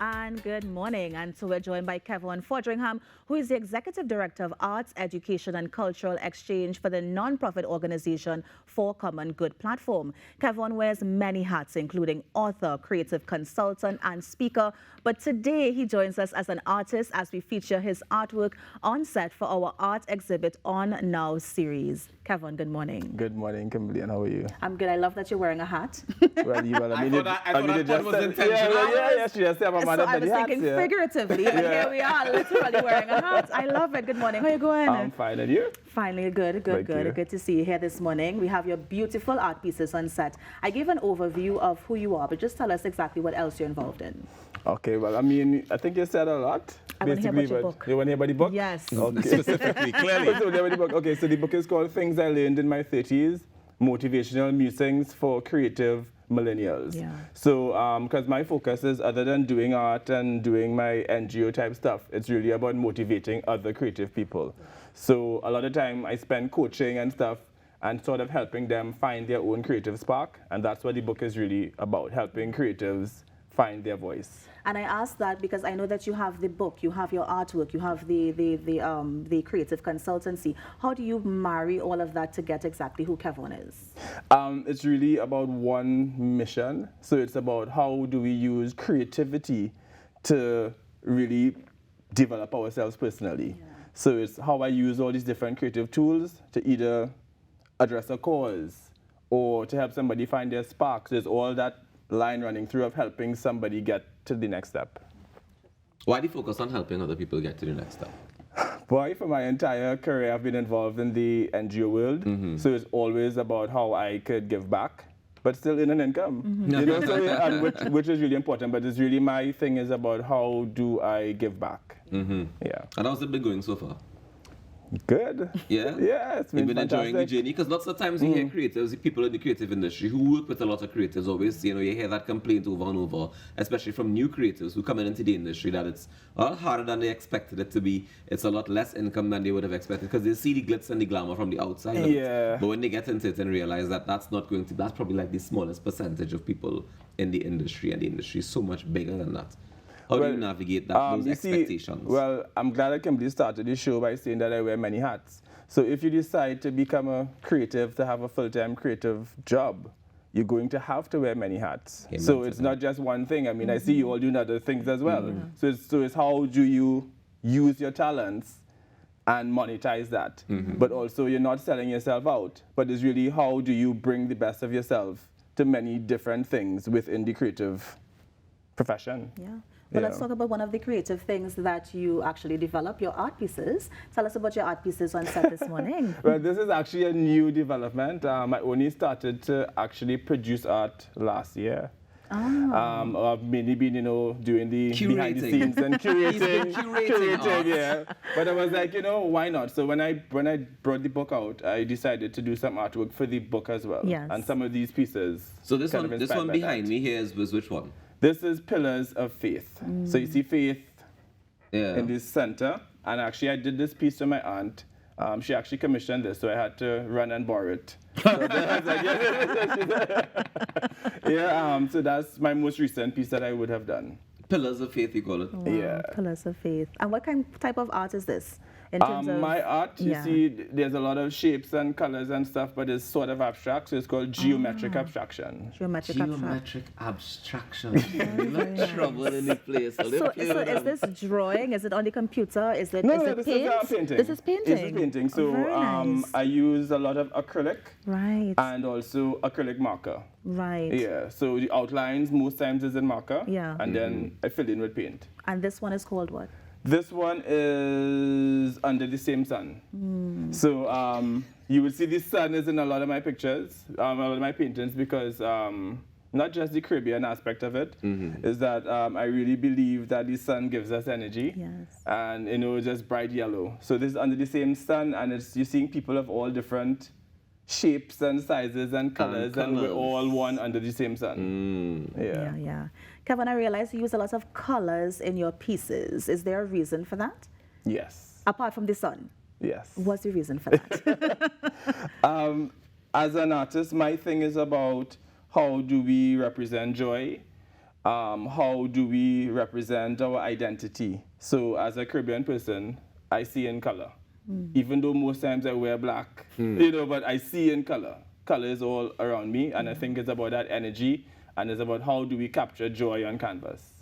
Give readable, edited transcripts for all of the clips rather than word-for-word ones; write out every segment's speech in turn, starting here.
And good morning. And so we're joined by Kevon Foderingham, who is the Executive Director of Arts, Education and Cultural Exchange for the non-profit organization For Common Good platform. Kevon wears many hats, including author, creative consultant and speaker. But today he joins us as an artist as we feature his artwork on set for our art exhibit On Now series. Kevon, good morning. Good morning, Kimberly, and how are you? I'm good. I love that you're wearing a hat. Well, I mean, I thought that was intentional. Yeah, she just said, So I was thinking figuratively, but here we are, literally wearing a hat. I love it. Good morning. How are you going? I'm fine, and you? Finally, good. Good to see you here this morning. We have your beautiful art pieces on set. I gave an overview of who you are, but just tell us exactly what else you're involved in. Okay, well, I mean, I think you said a lot. I want to hear about your book. You want to hear about the book? Yes. Okay. Specifically, clearly. Okay, so the book is called Things I Learned in My 30s, Motivational Musings for Creative Millennials. Yeah. So, because my focus is, other than doing art and doing my NGO type stuff, it's really about motivating other creative people. So a lot of time I spend coaching and stuff and sort of helping them find their own creative spark. And that's what the book is really about, helping creatives find their voice. And I ask that because I know that you have the book, you have your artwork, you have the creative consultancy. How do you marry all of that to get exactly who Kevon is? It's really about one mission. So it's about how do we use creativity to really develop ourselves personally. Yeah. So it's how I use all these different creative tools to either address a cause or to help somebody find their spark. There's all that line running through of helping somebody get to the next step. Why do you focus on helping other people get to the next step? Boy, for my entire career, I've been involved in the NGO world. So it's always about how I could give back, but still in an income. You know, so, and which is really important. But it's really my thing is about how do I give back. Yeah. And how's it been going so far? Good. Yeah? Yeah, it's been You've been enjoying the fantastic. journey? Because lots of times you hear creatives, people in the creative industry who work with a lot of creatives always, you hear that complaint over and over, especially from new creatives who come into the industry, that it's a lot harder than they expected it to be. It's a lot less income than they would have expected because they see the glitz and the glamour from the outside of it. But when they get into it and realize that that's probably like the smallest percentage of people in the industry, and the industry is so much bigger than that. How do you navigate that, those expectations? Well, I'm glad I Kimberly started the show by saying that I wear many hats. So if you decide to become a creative, to have a full-time creative job, you're going to have to wear many hats. So it's not just one thing. I mean, I see you all doing other things as well. So it's how do you use your talents and monetize that. But also you're not selling yourself out, but it's really how do you bring the best of yourself to many different things within the creative profession. Yeah. Well, let's talk about one of the creative things that you actually develop, your art pieces. Tell us about your art pieces on set this morning. Well, this is actually a new development. I only started to actually produce art last year. I've mainly been, doing the behind the scenes and curating, yeah. But I was like, why not? So when I brought the book out, I decided to do some artwork for the book as well. Yes. And some of these pieces. So this one behind me here was which one? This is Pillars of Faith. So you see faith in this center. And actually, I did this piece for my aunt. She actually commissioned this, so I had to run and borrow it. So that's my most recent piece that I would have done. Pillars of Faith, you call it? Wow, Yeah. Pillars of Faith. And what type of art is this? In terms of my art, you see, there's a lot of shapes and colors and stuff, but it's sort of abstract, so it's called geometric abstraction. Geometric abstraction. Trouble in the place. So is this drawing? Is it on the computer? Is it this paint? is painting. This is painting? This is painting. So very nice. I use a lot of acrylic. Right. And also acrylic marker. Right. Yeah, so the outlines most times is in marker. Yeah. And then I fill in with paint. And this one is called what? This one is Under the Same Sun. So you will see the sun is in a lot of my pictures, a lot of my paintings, because not just the Caribbean aspect of it, is that I really believe that the sun gives us energy. Yes. And, just bright yellow. So this is Under the Same Sun, and you're seeing people of all different shapes and sizes and colors, and we're all one under the same sun. Yeah. Kevon, I realize you use a lot of colors in your pieces. Is there a reason for that? Yes. Apart from the sun? Yes. What's the reason for that? As an artist, my thing is about how do we represent joy, how do we represent our identity? So as a Caribbean person, I see in color. Even though most times I wear black, but I see in color. Color is all around me, and I think it's about that energy, and it's about how do we capture joy on canvas.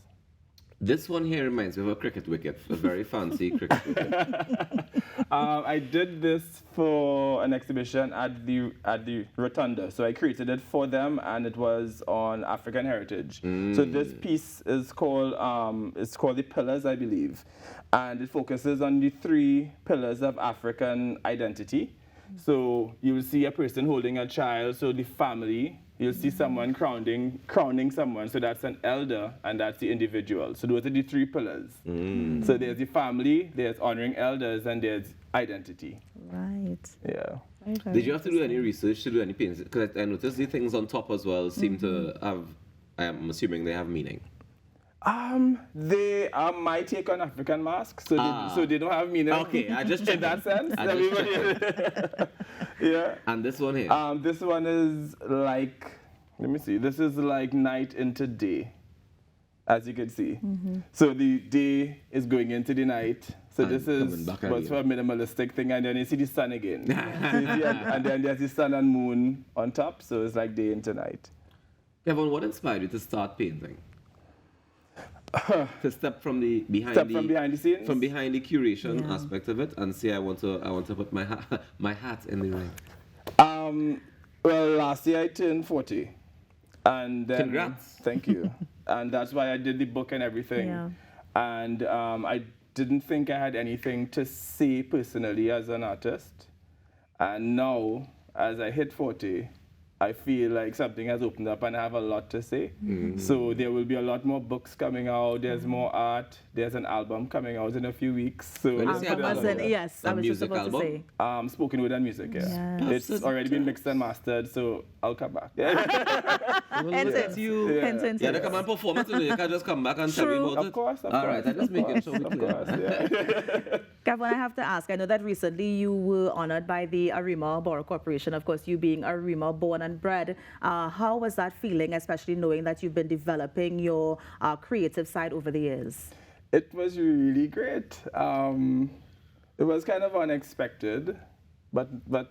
This one here reminds me of a cricket wicket, a very fancy cricket wicket. I did this for an exhibition at the Rotunda. So I created it for them, and it was on African heritage. So this piece is called the Pillars, I believe, and it focuses on the 3 pillars of African identity. So you'll see a person holding a child, so the family. You'll see someone crowning someone, so that's an elder, and that's the individual. So those are the 3 pillars. So there's the family, there's honoring elders, and there's identity. Right. Yeah. Very, very Did you have to do any research to do any paintings? Because I noticed the things on top as well seem to have, I'm assuming they have meaning. They are my take on African masks, so they don't have meaning. Okay, I just checked in that sense. I just checked. Yeah. And this one here? This one is like, let me see. This is like night into day, as you can see. So the day is going into the night. So And this is what's for a minimalistic thing, and then you see the sun again. So you see, and then there's the sun and moon on top. So it's like day into night. Kevon, what inspired you to start painting? To step from the behind the scenes, from behind the curation aspect of it, and say I want to put my hat in the ring. Well, last year I turned 40, and then, congrats. Thank you. And that's why I did the book and everything. Yeah. And I didn't think I had anything to say personally as an artist, and now as I hit 40. I feel like something has opened up and I have a lot to say. So there will be a lot more books coming out. There's more art. There's an album coming out in a few weeks. So yes, I was just about album? to say. Spoken word and music, yeah. Yes. It's already been mixed and mastered, so I'll come back. Hence it. Yeah, they come and perform it today. You can just come back and tell me about it. Of course. All right, I just make it so Of course, yeah. Kevon, I have to ask, I know that recently you were honored by the Arima Borough Corporation, of course, you being Arima born and bred. How was that feeling, especially knowing that you've been developing your creative side over the years? It was really great. It was kind of unexpected, but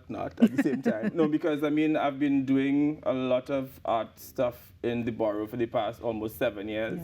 not at the same time. No, because I mean, I've been doing a lot of art stuff in the borough for the past almost 7 years.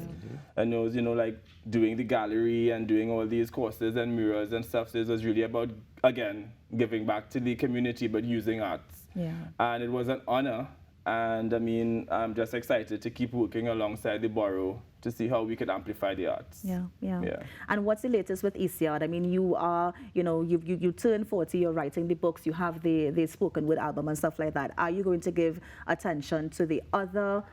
And it was, like doing the gallery and doing all these courses and murals and stuff. So it was really about, again, giving back to the community, but using arts. Yeah. And it was an honor. And I mean, I'm just excited to keep working alongside the borough to see how we could amplify the arts. Yeah. Yeah. And what's the latest with ECR? I mean, you are, you turn 40, you're writing the books, you have the spoken word album and stuff like that. Are you going to give attention to the other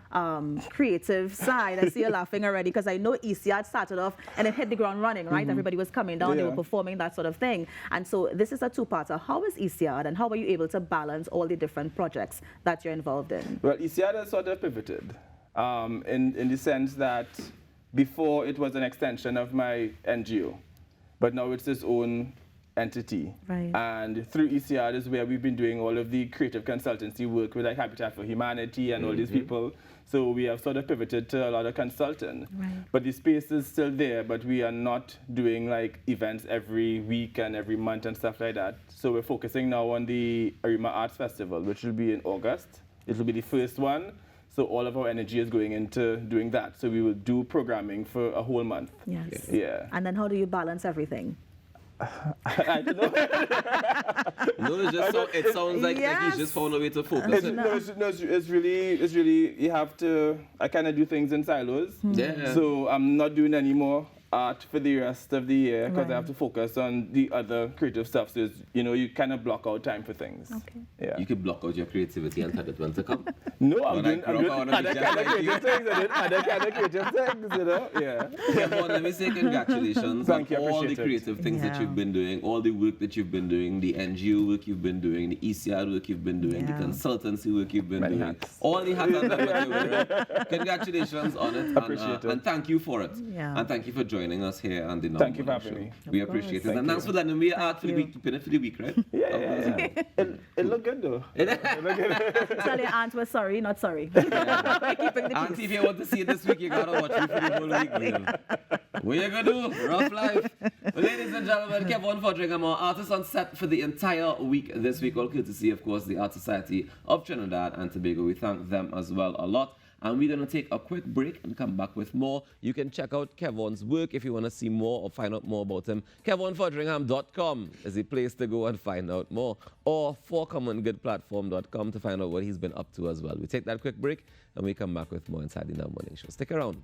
creative side? I see you laughing already, because I know ECR started off and it hit the ground running, right? Everybody was coming down, they were performing, that sort of thing. And so this is a two-parter. How is ECR, and how are you able to balance all the different projects that you're involved in? Well, ECR has sort of pivoted. In the sense that before it was an extension of my NGO, but now it's its own entity. Right. And through ECR is where we've been doing all of the creative consultancy work with like Habitat for Humanity and all these people. So we have sort of pivoted to a lot of consulting. Right. But the space is still there, but we are not doing like events every week and every month and stuff like that. So we're focusing now on the Arima Arts Festival, which will be in August. It will be the first one. So all of our energy is going into doing that. So we will do programming for a whole month. Yes. Yeah. And then how do you balance everything? I don't know. No, it sounds like he's just found a way to focus. It's really, you have to, I kind of do things in silos. Yeah. So I'm not doing any more art for the rest of the year because I have to focus on the other creative stuff. So it's, you kind of block out time for things. Okay. Yeah. You could block out your creativity and tell it when to come. No, I'm doing I wanna be other just kind of like you. creative things. Other kind of creative things, Yeah. Kevon, let me say congratulations Thank on you, all the appreciate it. creative things that you've been doing, all the work that you've been doing, the NGO work you've been doing, the ECR work you've been doing, the consultancy work you've been Many doing, hats. all the hats that you're wearing. Congratulations on it. Appreciate it. And thank you for it. Yeah. And thank you for joining joining us here on the Thank you for Morning having Show. me. We Of appreciate it. course. And thanks for letting me out for the you. week, for the week, right? Yeah. It looked good though. Tell your aunt we're sorry, not sorry. We're keeping the Auntie, peace. if you want to see it this week, you gotta watch me for the whole week, girl. What you gonna do? Rough life. Well, ladies and gentlemen, Kevon Foderingham, our artist on set for the entire week this week, all courtesy, of course, the Art Society of Trinidad and Tobago. We thank them as well a lot. And we're going to take a quick break and come back with more. You can check out Kevon's work if you want to see more or find out more about him. KevonFoderingham.com is the place to go and find out more. Or forcommongoodplatform.com to find out what he's been up to as well. We take that quick break and we come back with more inside the Now Morning Show. Stick around.